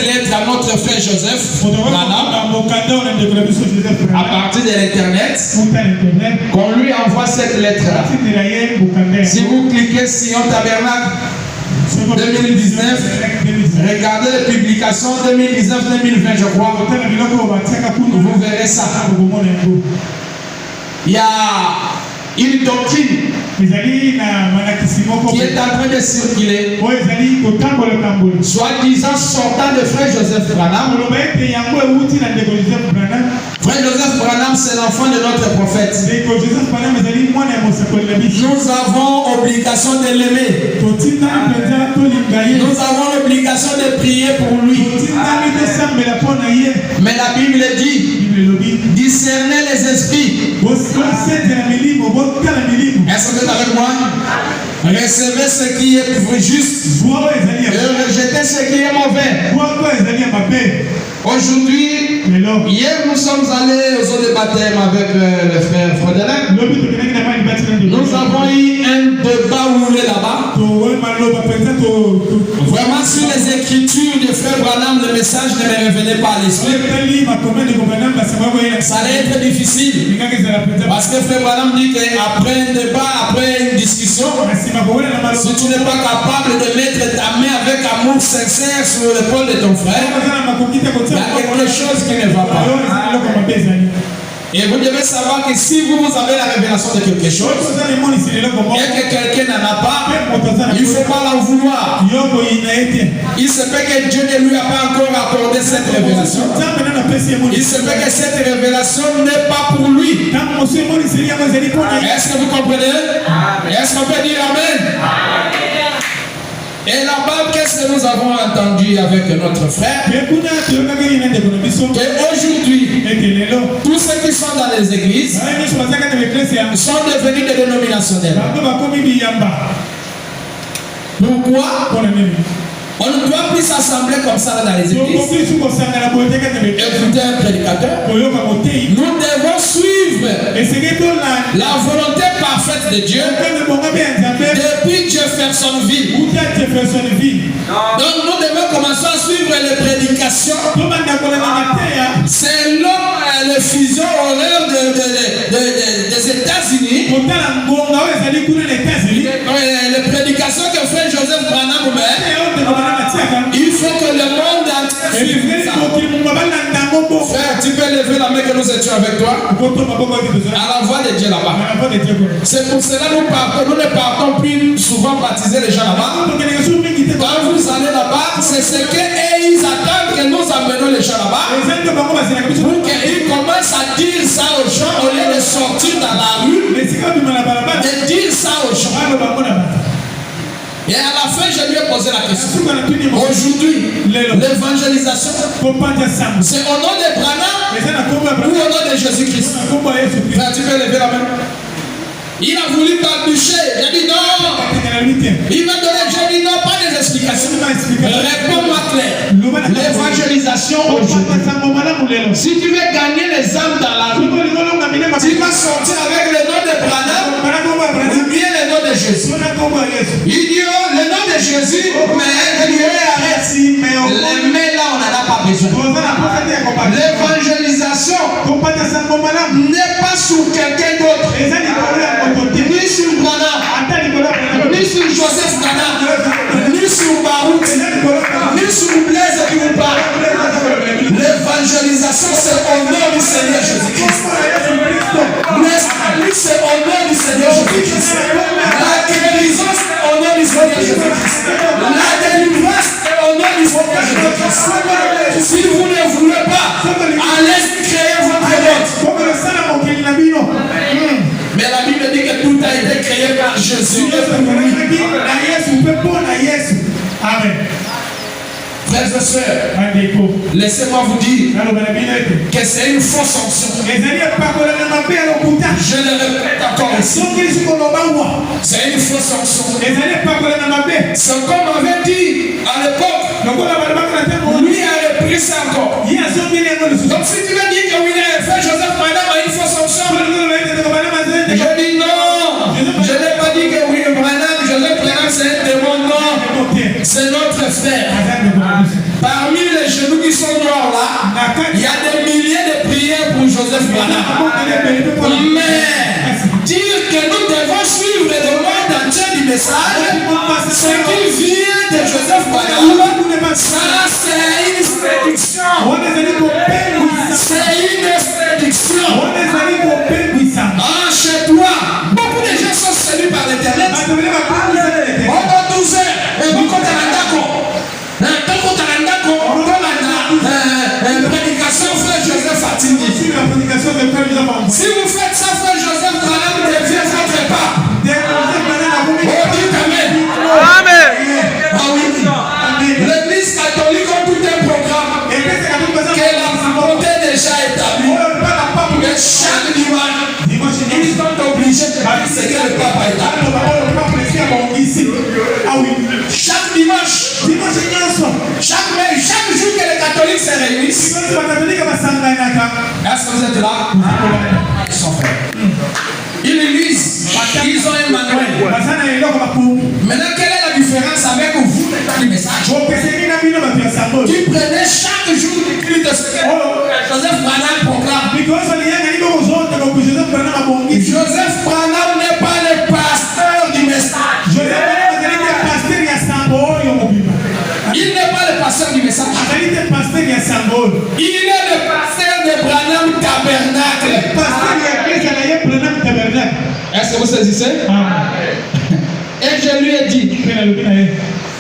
lettre à notre frère Joseph Branham à partir de l'internet, qu'on lui envoie cette lettre-là. Si vous cliquez Sion Tabernacle 2019, regardez les publications 2019-2020, je crois, vous verrez ça. Il y a une doctrine qui est en train de circuler, soi-disant sortant de frère Joseph Branham. Frère Joseph Branham, c'est l'enfant de notre prophète. Nous avons obligation de l'aimer. Nous avons l'obligation de prier pour lui. Mais la Bible dit, discernez les esprits. Est-ce que vous êtes avec moi? Recevez ce qui est juste et rejetez ce qui est mauvais. Aujourd'hui, hier nous sommes allés aux eaux de baptême avec le frère Frédéric. Nous avons eu un débat roulé là-bas. Vraiment sur les écritures du frère Branham, le message ne me revenait pas à l'esprit. Ça allait être difficile. Parce que frère Branham dit qu'après un débat, après une discussion, si tu n'es pas capable de mettre ta main avec amour sincère sur l'épaule de ton frère, il y a quelque chose qui ne va pas. Et vous devez savoir que si vous avez la révélation de quelque chose et que quelqu'un n'en a pas, il ne faut pas l'en vouloir. Il se peut que Dieu ne lui a pas encore accordé cette révélation. Il se peut que cette révélation n'est pas pour lui. Est-ce que vous comprenez? Est-ce qu'on peut dire Amen? Et là-bas, qu'est-ce que nous avons entendu avec notre frère? Qu'aujourd'hui, tous ceux qui sont dans les églises sont devenus des dénominationnels. Pourquoi? On ne doit plus s'assembler comme ça dans les églises. Écouter un prédicateur. Nous devons suivre la volonté parfaite de Dieu depuis Jeffersonville. Donc nous devons commencer à suivre les prédications selon le fuseau horaire des États-Unis. Les prédications que fait Joseph Branham, il faut que le monde suive ça. Frère, tu peux lever la main que nous étions avec toi à la voix de Dieu là-bas. C'est pour cela que nous ne partons plus souvent baptiser les gens là-bas. Quand vous allez là-bas, c'est ce qu'ils attendent que nous amenons les gens là-bas pour qu'ils commencent à dire ça aux gens au lieu de sortir dans la rue, de dire ça aux gens. Et à la fin, je lui ai posé la question. Aujourd'hui, l'évangélisation, c'est au nom de Branham ou au nom de Jésus-Christ? Frère, tu peux lever la main. Il a voulu balbutier. J'ai dit non. Il m'a donné, j'ai dit non, pas des explications. Réponds-moi clair. L'évangélisation aujourd'hui. Si tu veux gagner les âmes dans la rue, tu vas sortir avec le nom de Branham ou bien le nom de Jésus. Il dit oh, le nom de Jésus, mais il dit arrête. Les mains là, on n'en a pas besoin. L'évangélisation n'est pas sur quelqu'un d'autre. Ni sur Branham, ni sur Joseph Branham, ni sur Baruch, ni sur Blaise qui vous parle. L'évangélisation, c'est au nom du Seigneur Jésus-Christ. L'Esprit, c'est au nom du Seigneur Jésus-Christ. La guérison, c'est au nom du Seigneur Jésus-Christ. La délivrance, c'est au nom du Seigneur Jésus-Christ. Si vous ne voulez pas, allez créer votre monde. Mais la Bible dit que tout a été créé par Jésus. Amen. Frères et sœurs, laissez-moi vous dire que c'est une fausse onction. Je le répète encore ici. C'est une fausse onction. C'est comme on avait dit à l'époque. Lui a repris ça encore. Donc si tu veux dire que William a fait Joseph Branham a une fausse onction, je dis non. Je n'ai pas dit que William Branham, Joseph Branham c'est un démon. Non. C'est notre frère. Parmi les Il y a des milliers de prières pour Joseph Branham. Mais dire que nous devons suivre le monde entier du message, ce qui vient de Joseph Branham, ça c'est une prédiction. C'est une prédiction. Chez toi, beaucoup de gens sont séduits par l'internet. On va nous faire prédication frère Joseph Fatindi. Si vous faites ça, frère Joseph Branham devient votre pape. Oh, dites amen. Amen. Ah oui. L'église catholique a tout un programme que la volonté déjà établie. Mais chaque dimanche, ils sont obligés de faire ce que le pape a établi. Chaque dimanche, chaque jour que les catholiques se réunissent, est-ce que vous êtes là? Ils sont faits. Ils lisent, ils ont un manuel. Maintenant, quelle est la différence avec vous, les messages? Qui prenez chaque jour du culte de ce que Joseph Branham proclame. Joseph Branham n'est pas le pasteur du message. Il n'est pas le pasteur du message. Il est le pasteur de Branham Tabernacle. Est-ce que vous saisissez? Et je lui ai dit,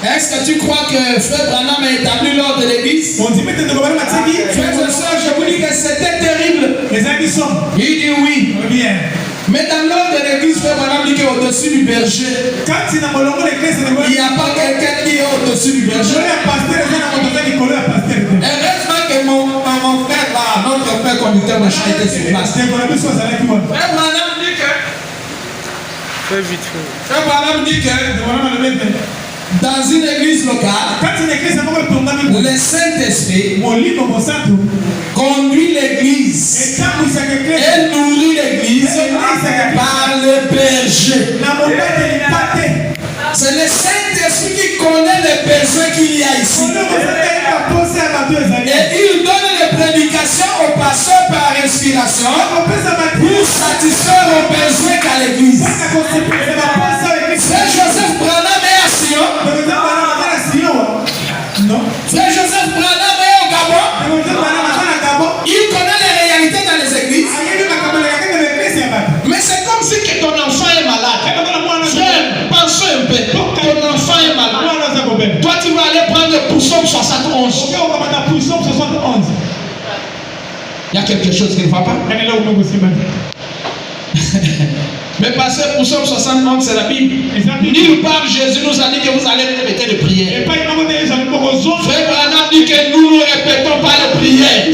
est-ce que tu crois que Frère Branham a établi l'ordre de l'église? Frères et sœurs, je vous dis que c'était terrible. Il dit oui. Mais dans l'ordre de l'église, Frère Branham dit qu'au-dessus du berger, il n'y a pas quelqu'un qui est au-dessus du berger. Heureusement que mon frère là, notre frère conducteur de chant était sur place. Frère Branham dit que Frère Branham dit que dans une église locale, le Saint-Esprit conduit l'église et nourrit l'église par le berger. C'est le Saint-Esprit qui connaît les besoins qu'il y a ici. Et il donne les prédications aux pasteurs par inspiration pour satisfaire aux besoins qu'a l'église. Frère Joseph Branham est à Sion. Frère Joseph Branham est au Gabon. Il connaît les réalités dans les églises. Mais c'est comme si que ton enfant est malade. Frère, pense un peu. Ton enfant est malade. Toi, tu vas aller prendre le Psaume 71. Il y a quelque chose qui ne va pas. Mais passer pour Psaume 71, c'est la Bible. Nulle part Jésus nous a dit que vous allez répéter les prières. Frère Branham dit que nous ne répétons pas les prières.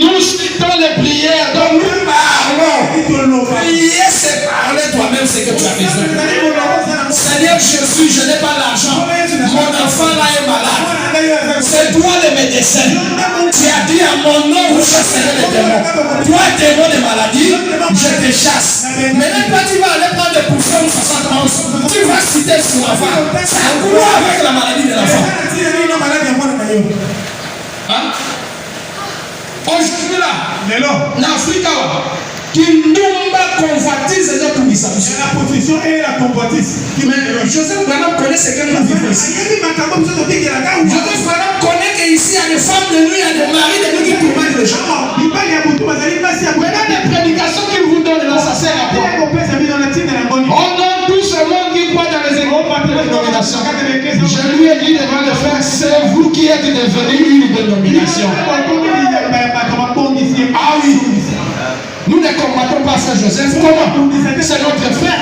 Nous citons les prières, donc nous parlons. Prier, c'est parler toi-même ce que tu as besoin. Seigneur Jésus, je n'ai pas l'argent. Mon enfant là est malade. C'est toi le médecin. Tu as dit à mon nom, vous chasserez les démons. Toi, démon de maladie, je te chasse. Maintenant, toi, tu vas aller prendre des poussons 71. Tu vas citer sur l'enfant. Ça a quoi avec la maladie de l'enfant? Hein? Aujourd'hui là, en Afrique, Kindumba convoitise et tout ça. La position et la convoitise. Mais Joseph Branham connaît ce que nous vivons ici. Joseph Branham connaît qu'ici, il y a des femmes de nous, il y a des maris de nous qui tourmentent les gens. Maintenant, les prédications qu'il vous donne là, ça sert à quoi? On donne tout ce monde qui croit dans les dénominations. Je lui ai dit devant le frère, c'est vous qui êtes devenu une dénomination. Ah oui. Nous ne combattons pas Frère Joseph. Comment? C'est notre frère.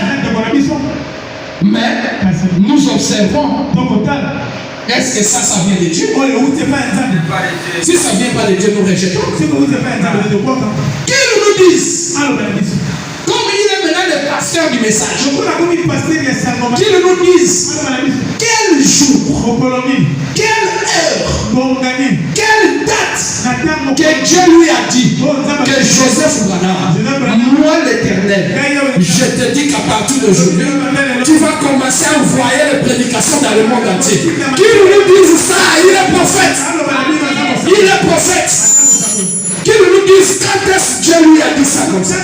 Mais nous observons. Est-ce que ça vient de Dieu? Si ça ne vient pas de Dieu, nous rejetons. Qu'ils nous disent. Comme il est maintenant le pasteur du message. Qu'ils nous disent. Quel jour? Quelle heure? Quelle date? Que Dieu lui a dit que Joseph Branham, moi l'Éternel, je te dis qu'à partir d'aujourd'hui, tu vas commencer à envoyer les prédications dans le monde entier. Qui nous disent ça? Il est prophète. Il il est prophète, qu'il nous dise quand est-ce que Dieu lui a dit ça comme ça.